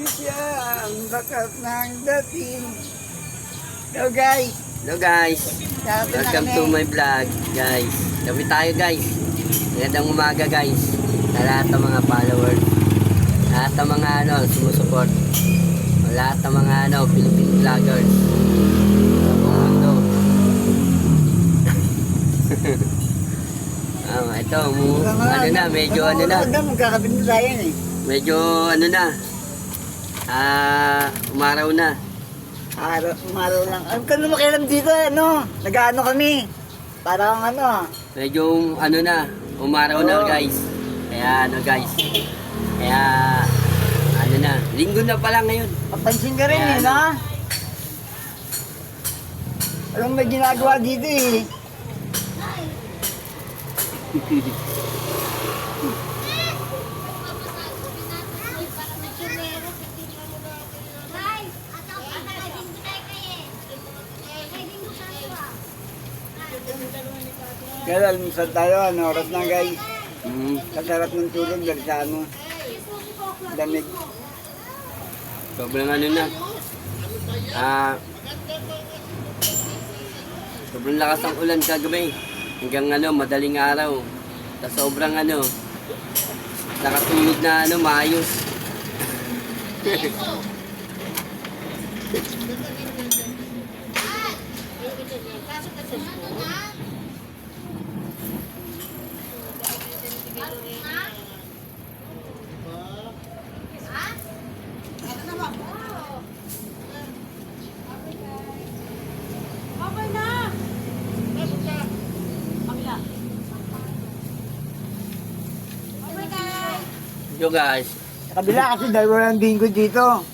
siya ang bakat ng dating. Hello guys. Hello guys, Sabi na welcome kami. to my vlog guys. Gabi tayo guys. Magandang umaga guys. Sa lahat ng mga followers, lahat ng mga sumusuport, lahat ng mga Philippine vloggers sa buong mundo. Ito, medyo Magkakabit na tayo eh. medyo umaraw na. Umaraw lang. Ano ka naman makialam dito, nag-ano kami. Parang Medyo umaraw na guys. Kaya guys. Kaya linggo na pala ngayon. papansin ka rin Kaya, eh, no? Anong may ginagawa dito eh? Kaya almusal tayo, oras na guys. Kasarap ng tulog dahil sa lamig. Sobrang sobrang lakas ng ulan kagabi. Hanggang madaling araw. Sa sobrang nakatulog na maayos. Yo guys, Sa kabila kasi dahil walang bingo dito.